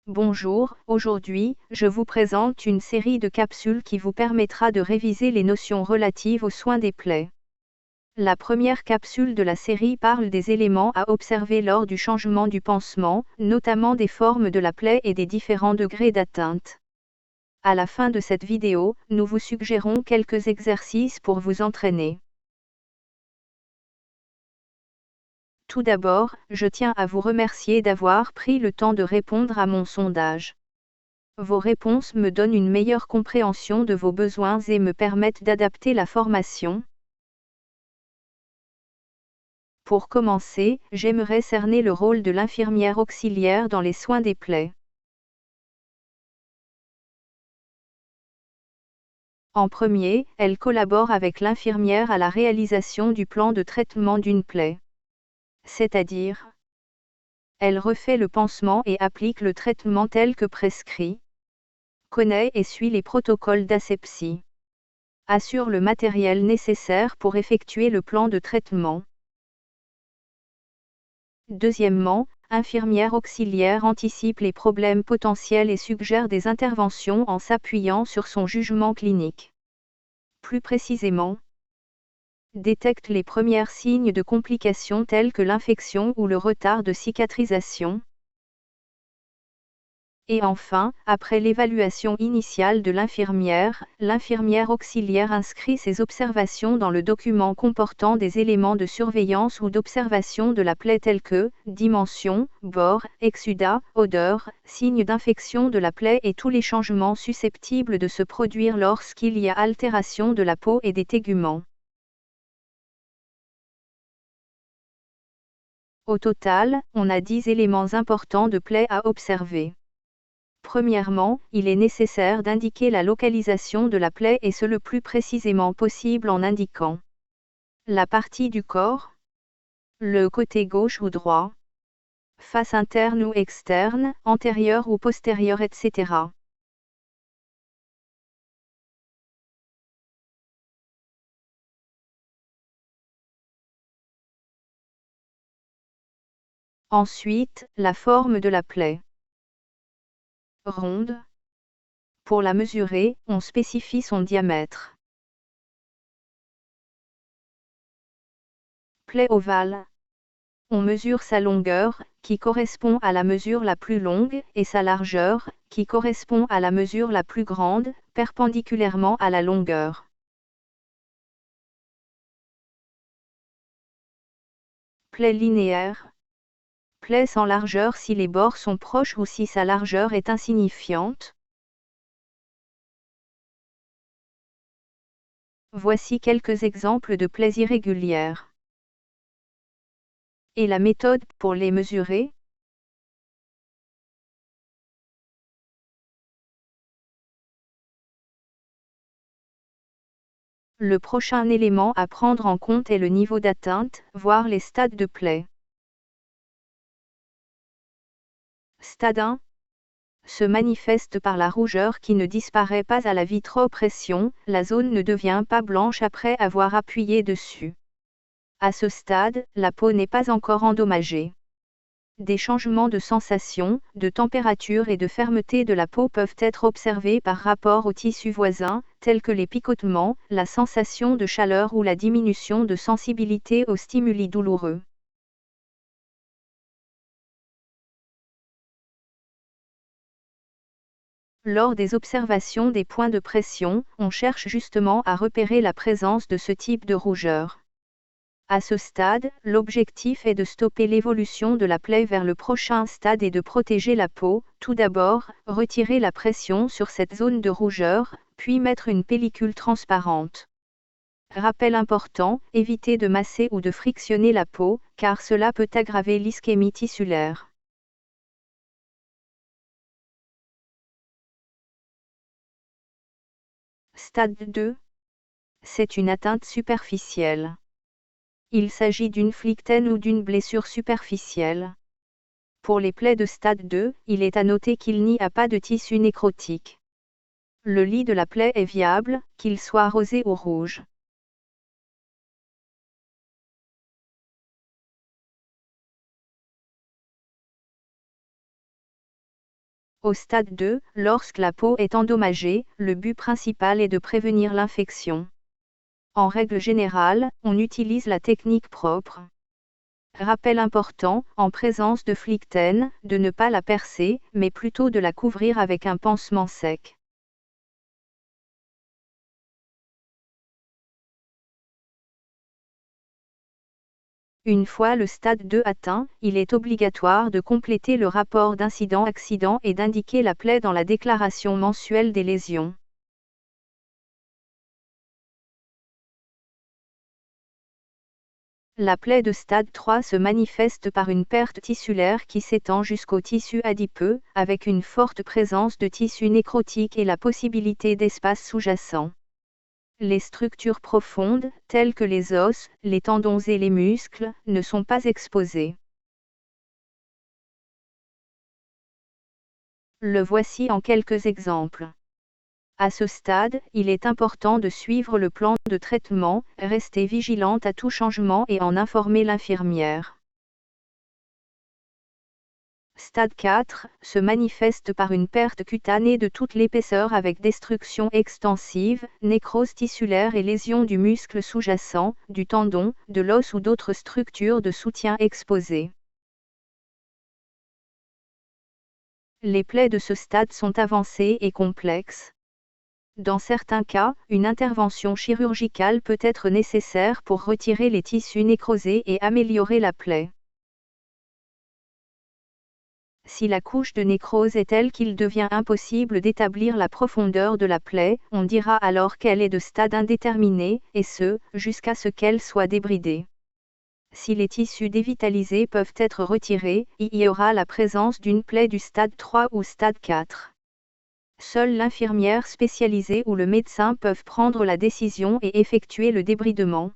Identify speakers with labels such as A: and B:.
A: Bonjour, aujourd'hui, je vous présente une série de capsules qui vous permettra de réviser les notions relatives aux soins des plaies. La première capsule de la série parle des éléments à observer lors du changement du pansement, notamment des formes de la plaie et des différents degrés d'atteinte. À la fin de cette vidéo, nous vous suggérons quelques exercices pour vous entraîner. Tout d'abord, je tiens à vous remercier d'avoir pris le temps de répondre à mon sondage. Vos réponses me donnent une meilleure compréhension de vos besoins et me permettent d'adapter la formation. Pour commencer, j'aimerais cerner le rôle de l'infirmière auxiliaire dans les soins des plaies. En premier, elle collabore avec l'infirmière à la réalisation du plan de traitement d'une plaie. C'est-à-dire, elle refait le pansement et applique le traitement tel que prescrit, connaît et suit les protocoles d'asepsie, assure le matériel nécessaire pour effectuer le plan de traitement. Deuxièmement, infirmière auxiliaire anticipe les problèmes potentiels et suggère des interventions en s'appuyant sur son jugement clinique. Plus précisément, détecte les premiers signes de complications telles que l'infection ou le retard de cicatrisation. Et enfin, après l'évaluation initiale de l'infirmière auxiliaire inscrit ses observations dans le document comportant des éléments de surveillance ou d'observation de la plaie tels que dimension, bord, exsudat, odeur, signes d'infection de la plaie et tous les changements susceptibles de se produire lorsqu'il y a altération de la peau et des téguments. Au total, on a 10 éléments importants de plaie à observer. Premièrement, il est nécessaire d'indiquer la localisation de la plaie et ce le plus précisément possible en indiquant la partie du corps, le côté gauche ou droit, face interne ou externe, antérieure ou postérieure, etc. Ensuite, la forme de la plaie. Ronde. Pour la mesurer, on spécifie son diamètre. Plaie ovale. On mesure sa longueur, qui correspond à la mesure la plus longue, et sa largeur, qui correspond à la mesure la plus grande, perpendiculairement à la longueur. Plaie linéaire. Plaie sans largeur si les bords sont proches ou si sa largeur est insignifiante. Voici quelques exemples de plaies irrégulières. Et la méthode pour les mesurer? Le prochain élément à prendre en compte est le niveau d'atteinte, voire les stades de plaie. Stade 1. Se manifeste par la rougeur qui ne disparaît pas à la vitropression, la zone ne devient pas blanche après avoir appuyé dessus. À ce stade, la peau n'est pas encore endommagée. Des changements de sensation, de température et de fermeté de la peau peuvent être observés par rapport aux tissus voisins, tels que les picotements, la sensation de chaleur ou la diminution de sensibilité aux stimuli douloureux. Lors des observations des points de pression, on cherche justement à repérer la présence de ce type de rougeur. À ce stade, l'objectif est de stopper l'évolution de la plaie vers le prochain stade et de protéger la peau. Tout d'abord, retirer la pression sur cette zone de rougeur, puis mettre une pellicule transparente. Rappel important, évitez de masser ou de frictionner la peau, car cela peut aggraver l'ischémie tissulaire. Stade 2. C'est une atteinte superficielle. Il s'agit d'une flictène ou d'une blessure superficielle. Pour les plaies de stade 2, il est à noter qu'il n'y a pas de tissu nécrotique. Le lit de la plaie est viable, qu'il soit rosé ou rouge. Au stade 2, lorsque la peau est endommagée, le but principal est de prévenir l'infection. En règle générale, on utilise la technique propre. Rappel important, en présence de flictène, de ne pas la percer, mais plutôt de la couvrir avec un pansement sec. Une fois le stade 2 atteint, il est obligatoire de compléter le rapport d'incident-accident et d'indiquer la plaie dans la déclaration mensuelle des lésions. La plaie de stade 3 se manifeste par une perte tissulaire qui s'étend jusqu'au tissu adipeux, avec une forte présence de tissu nécrotique et la possibilité d'espaces sous-jacents. Les structures profondes, telles que les os, les tendons et les muscles, ne sont pas exposées. Le voici en quelques exemples. À ce stade, il est important de suivre le plan de traitement, rester vigilante à tout changement et en informer l'infirmière. Stade 4, se manifeste par une perte cutanée de toute l'épaisseur avec destruction extensive, nécrose tissulaire et lésion du muscle sous-jacent, du tendon, de l'os ou d'autres structures de soutien exposées. Les plaies de ce stade sont avancées et complexes. Dans certains cas, une intervention chirurgicale peut être nécessaire pour retirer les tissus nécrosés et améliorer la plaie. Si la couche de nécrose est telle qu'il devient impossible d'établir la profondeur de la plaie, on dira alors qu'elle est de stade indéterminé, et ce, jusqu'à ce qu'elle soit débridée. Si les tissus dévitalisés peuvent être retirés, il y aura la présence d'une plaie du stade 3 ou stade 4. Seule l'infirmière spécialisée ou le médecin peuvent prendre la décision et effectuer le débridement.